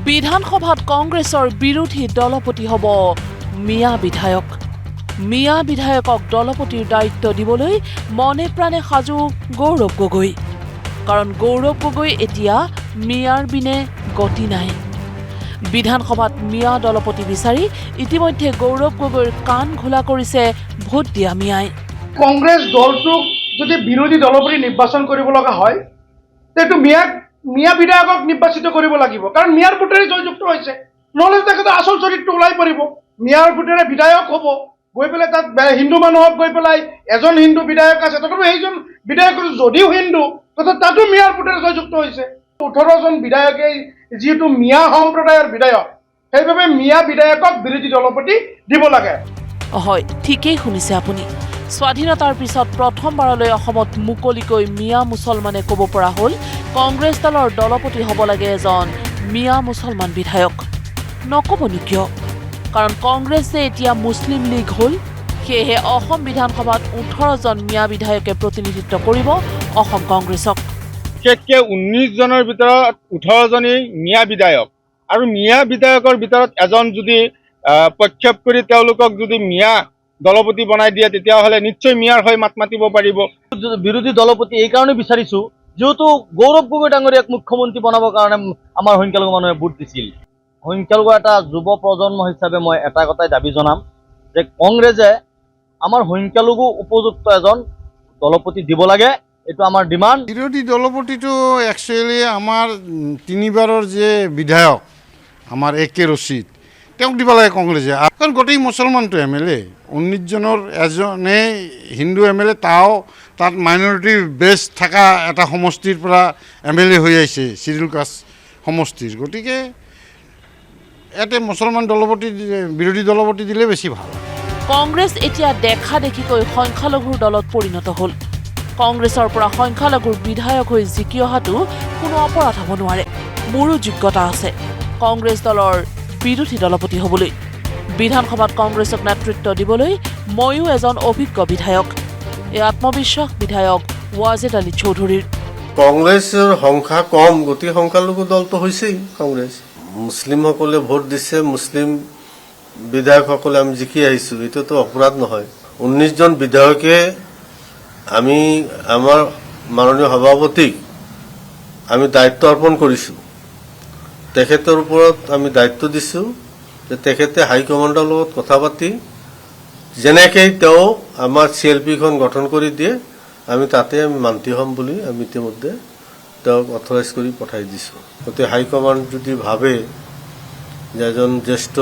বিধানসভাত কংগ্ৰেছৰ বিৰোধী দলপতি হ'ব মিয়া বিধায়ক। মিয়া বিধায়কক দলপতিৰ দায়িত্ব দিবলৈ মনে প্ৰাণে সাজু গৌৰৱ গগৈ। কাৰণ গৌৰৱ গগৈ এতিয়া মিয়াৰ বিনে গতি নাই। বিধানসভাত মিয়া দলপতি বিচাৰি ইতিমধ্যে গৌৰৱ গগৈৰ কাণ ঘোলা কৰিছে ভোট দিয়া মিয়াই। কংগ্ৰেছ দলটোক যদি বিৰোধী দলপতি নিৰ্বাচন কৰিব লগা হয় তেটো মিয়া বিধায়কক নিৰ্বাচিত কৰিব লাগিব, কাৰণ মিয়াৰ ভোটেৰে জয়যুক্ত হৈছে। নহ'লে তেখেতৰ আচল চৰিত্ৰ ওলাই পৰিব। মিয়াৰ ভোটেৰে বিধায়ক হ'ব, গৈ পেলাই তাত হিন্দু মানুহক গৈ পেলাই এজন হিন্দু বিধায়ক আছে, তথাপি সেইজন বিধায়ক যদিও হিন্দু তথাপি তাতো মিয়াৰ ভোটেৰে জয়যুক্ত হৈছে। 18জন বিধায়কেই যিহেতু মিয়া সম্প্ৰদায়ৰ বিধায়ক, সেইবাবে মিয়া বিধায়কক বিৰোধী দলপতি দিব লাগে। হয়, ঠিকেই শুনিছে আপুনি। স্বাধীনতাৰ পিছত প্ৰথমবাৰলৈ অসমত মুকলিকৈ মিয়া মুছলমানে ক'ব পৰা হ'ল কংগ্ৰেছ দলৰ দলপতি হ'ব লাগে এজন মিয়া মুছলমান বিধায়ক। নক'বনো কিয়? কাৰণ কংগ্ৰেছ যে এতিয়া মুছলিম লীগ হ'ল, সেয়েহে অসম বিধানসভাত 18জন মিয়া বিধায়কে প্ৰতিনিধিত্ব কৰিব অসম কংগ্ৰেছক। বিশেষকৈ 19জনৰ ভিতৰত 18জনেই মিয়া বিধায়ক, আৰু মিয়া বিধায়কৰ ভিতৰত এজন যদি প্ৰক্ষেপ কৰি তেওঁলোকক যদি মিয়া দলপতি বনাই দিয়ে তেতিয়াহ'লে নিশ্চয় মিয়াৰ হৈ মাত মাতিব পাৰিব। বিৰোধী দলপতি এইকাৰণে বিচাৰিছোঁ যিহেতু গৌৰৱ গগৈ ডাঙৰীয়াক মুখ্যমন্ত্ৰী বনাবৰ কাৰণে আমাৰ সংখ্যালঘু মানুহে ভোট দিছিল। সংখ্যালঘু এটা যুৱ প্ৰজন্ম হিচাপে মই এটা কথাই দাবী জনাম যে কংগ্ৰেছে আমাৰ সংখ্যালঘু উপযুক্ত এজন দলপতি দিব লাগে, এইটো আমাৰ ডিমাণ্ড। বিৰোধী দলপতিটো একচুৱেলি আমাৰ 3বাৰৰ যে বিধায়ক আমাৰ একে ৰচিদ তেওঁক দিব লাগে কংগ্ৰেছে, কাৰণ গোটেই মুছলমানটো MLA। 19জনৰ এজনে হিন্দু MLA, তাত মাইনৰিটি বেছ থকা এটা সমষ্টিৰ পৰা MLA হৈ আহিছে, চিডিউল কাষ্ট সমষ্টিৰ। গতিকে ইয়াতে মুছলমান দলপতি বিৰোধী দলপতি দিলে বেছি ভাল। কংগ্ৰেছ এতিয়া দেখা দেখিকৈ সংখ্যালঘুৰ দলত পৰিণত হ'ল। কংগ্ৰেছৰ পৰা সংখ্যালঘুৰ বিধায়ক হৈ জিকি অহাটো কোনো অপৰাধ হ'ব নোৱাৰে। মোৰো যোগ্যতা আছে কংগ্ৰেছ দলৰ বিৰোধী দলপতি হ'বলৈ। বিধানসভাত কংগ্ৰেছক নেতৃত্ব দিবলৈ ময়ো এজন অভিজ্ঞ বিধায়ক। এই আত্মবিশ্বাস বিধায়ক ৱাজেদ আলী চৌধুৰীৰ। কংগ্ৰেছৰ সংখ্যা কম, গতিকে সংখ্যালঘু দলটো হৈছেই কংগ্ৰেছ। মুছলিমসকলে ভোট দিছে, মুছলিম বিধায়কসকলে আমি জিকি আহিছোঁ, এইটোতো অপৰাধ নহয়। 19জন বিধায়কে আমি আমাৰ মাননীয় সভাপতিক আমি দায়িত্ব অৰ্পণ কৰিছোঁ। তেখেতৰ ওপৰত আমি দায়িত্ব দিছোঁ যে তেখেতে হাইকমাণ্ডৰ লগত কথা পাতি যেনেকৈ তেওঁ আমাৰ CLPখন গঠন কৰি দিয়ে আমি তাতে মান্তি হ'ম বুলি আমি ইতিমধ্যে তেওঁক অথৰাইজ কৰি পঠাই দিছোঁ। গতিকে হাইকমাণ্ড যদি ভাবে যে এজন জ্যেষ্ঠ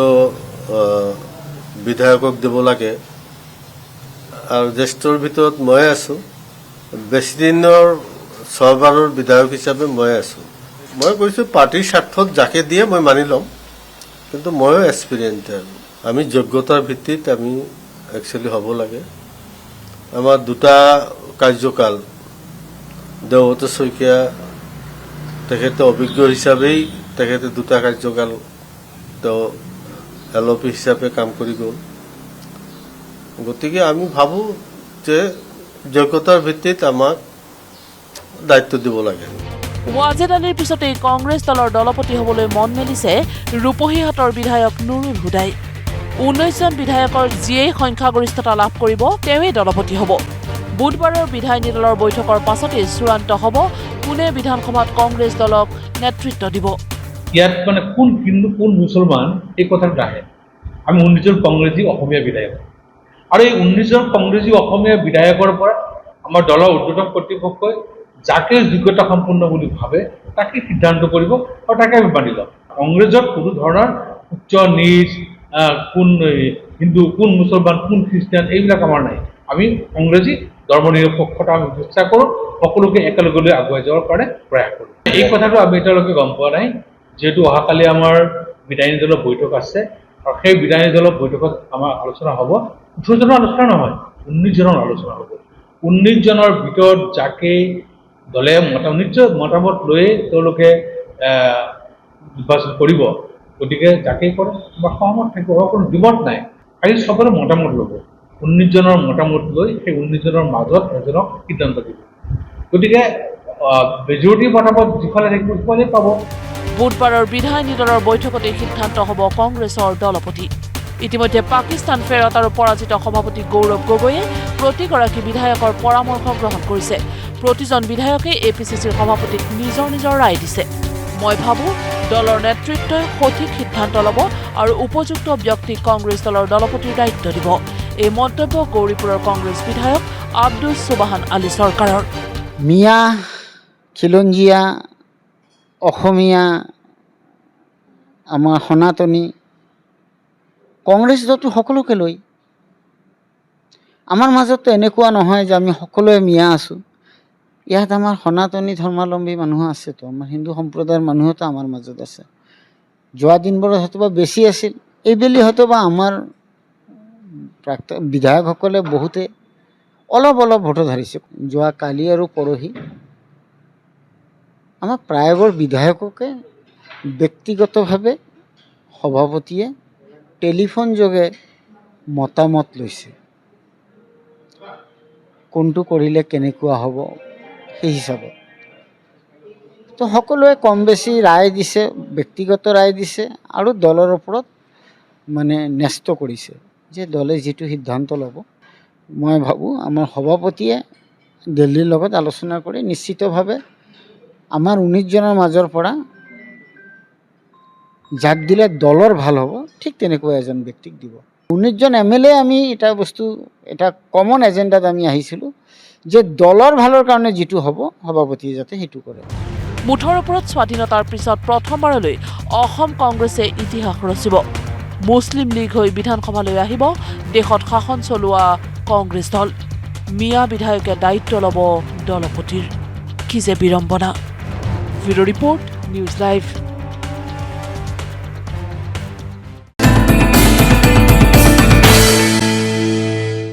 বিধায়কক দিব লাগে, আৰু জ্যেষ্ঠৰ ভিতৰত মই আছোঁ, বেছিদিনৰ 6বাৰৰ বিধায়ক হিচাপে মই আছোঁ। মই কৈছোঁ পাৰ্টীৰ স্বাৰ্থত যাকে দিয়ে মই মানি ল'ম, কিন্তু ময়ো এক্সপিৰিয়েঞ্চ আৰু আমি যোগ্যতাৰ ভিত্তিত আমি একচুৱেলি হ'ব লাগে। আমাৰ 2টা কাৰ্যকাল, দেৱব্ৰত শইকীয়া তেখেতে অভিজ্ঞ হিচাপেই তেখেতে 2টা কাৰ্যকাল তেওঁ LOP হিচাপে কাম কৰি গ'ল। গতিকে আমি ভাবোঁ যে যোগ্যতাৰ ভিত্তিত আমাক দায়িত্ব দিব লাগে। ৱাজেদ আলীৰ পিছতেই কংগ্ৰেছ দলৰ দলপতি হ'বলৈ মন মেলিছে ৰূপহীহাটৰ বিধায়ক নুৰুল হুদাই। 19জন বিধায়কৰ যিয়েই সংখ্যাগৰিষ্ঠতা লাভ কৰিব তেওঁৱেই দলপতি হ'ব। বুধবাৰৰ বিধায়িনী দলৰ বৈঠকৰ পাছতেই চূড়ান্ত হ'ব কোনে বিধানসভাত কংগ্ৰেছ দলক নেতৃত্ব দিব। ইয়াত মানে কোন হিন্দু কোন মুছলমান এই কথাটো নাহে। আমি 19জন কংগ্ৰেছী অসমীয়া বিধায়ক, আৰু এই 19জন কংগ্ৰেছী অসমীয়া বিধায়কৰ পৰা আমাৰ দলৰ ঊৰ্ধ্বতন কৰ্তৃপক্ষই যাকে যোগ্যতা সম্পন্ন বুলি ভাবে তাকে সিদ্ধান্ত কৰিব, আৰু তাকে আমি মানি ল'ম। কংগ্ৰেছত কোনো ধৰণৰ উচ্চ নিচ, কোন হিন্দু কোন মুছলমান কোন খ্ৰীষ্টান এইবিলাক আমাৰ নাই। আমি কংগ্ৰেছী ধৰ্ম নিৰপেক্ষতা আমি চেষ্টা কৰোঁ, সকলোকে একেলগে লৈ আগুৱাই যোৱাৰ কাৰণে প্ৰয়াস কৰোঁ। এই কথাটো আমি এতিয়ালৈকে গম পোৱা নাই, যিহেতু অহাকালি আমাৰ বিধায়িনী দলৰ বৈঠক আছে, আৰু সেই বিধায়িনী দলৰ বৈঠকত আমাৰ আলোচনা হ'ব। 18জনৰ আলোচনা নহয়, 19জনৰ আলোচনা হ'ব। 19জনৰ ভিতৰত যাকে দলে মতামত লৈয়ে তেওঁলোকে নিৰ্বাচন কৰিব, গতিকে যাকেই কৰে বা সহমত থাকিব, কোনো দ্বিমত নাই। খালি চবৰে মতামত ল'ব, 19জনৰ মতামত লৈ সেই 19জনৰ মাজত এজনক সিদ্ধান্ত দিব। গতিকে মেজৰিটি মতামত যিফালে থাকিব সিফালে পাব। বুধবাৰৰ বিধায়িনী দলৰ বৈঠকতে সিদ্ধান্ত হ'ব কংগ্ৰেছৰ দলপতি। ইতিমধ্যে পাকিস্তান ফেৰত আৰু পৰাজিত সভাপতি গৌৰৱ গগৈয়ে প্ৰতিগৰাকী বিধায়কৰ পৰামৰ্শ গ্ৰহণ কৰিছে। প্ৰতিজন বিধায়কে APCCৰ সভাপতিক নিজৰ নিজৰ ৰায় দিছে। মই ভাবোঁ দলৰ নেতৃত্বই সঠিক সিদ্ধান্ত ল'ব আৰু উপযুক্ত ব্যক্তিক কংগ্ৰেছ দলৰ দলপতিৰ দায়িত্ব দিব। এই মন্তব্য গৌৰীপুৰৰ কংগ্ৰেছ বিধায়ক আব্দুল সুবাহান আলী চৰকাৰৰ। মিয়া খিলঞ্জীয়া অসমীয়া আমাৰ সনাতনী কংগ্ৰেছ দলটো সকলোকে লৈ আমাৰ মাজতো এনেকুৱা নহয় যে আমি সকলোৱে মিয়া আছোঁ। ইয়াত আমাৰ সনাতনী ধৰ্মাৱলম্বী মানুহ আছেতো, আমাৰ হিন্দু সম্প্ৰদায়ৰ মানুহতো আমাৰ মাজত আছে। যোৱা দিনবোৰত হয়তোবা বেছি আছিল, এইবেলি হয়তোবা আমাৰ বিধায়কসকলে বহুতে অলপ ভোটত হাৰিছে। যোৱা কালি আৰু পৰহি আমাৰ প্ৰায়বোৰ বিধায়ককে ব্যক্তিগতভাৱে সভাপতিয়ে টেলিফোন যোগে মতামত লৈছে, কোনটো কৰিলে কেনেকুৱা হ'ব সেই হিচাপত। তো সকলোৱে কম বেছি ৰায় দিছে, ব্যক্তিগত ৰায় দিছে আৰু দলৰ ওপৰত মানে ন্যস্ত কৰিছে যে দলে যিটো সিদ্ধান্ত ল'ব। মই ভাবোঁ আমাৰ সভাপতিয়ে দিল্লীৰ লগত আলোচনা কৰি নিশ্চিতভাৱে আমাৰ 19 জনৰ মাজৰ পৰা যাক দিলে দলৰ ভাল হ'ব ঠিক তেনেকুৱা এজন ব্যক্তিক দিব। 19 জন MLA আমি এটা কমন এজেণ্ডাত আমি আহিছিলোঁ যে দলৰ ভালৰ কাৰণে যিটো হ'ব সভাপতিয়ে যাতে সেইটো কৰে। মুঠৰ ওপৰত স্বাধীনতাৰ পিছত প্ৰথমবাৰলৈ অসম কংগ্ৰেছে ইতিহাস ৰচিব। মুছলিম লীগ হৈ বিধানসভালৈ আহিব দেশত শাসন চলোৱা কংগ্ৰেছ দল। মিয়া বিধায়কে দায়িত্ব ল'ব দলপতিৰ। কি যে বিড়ম্বনা। Bureau' report, news live.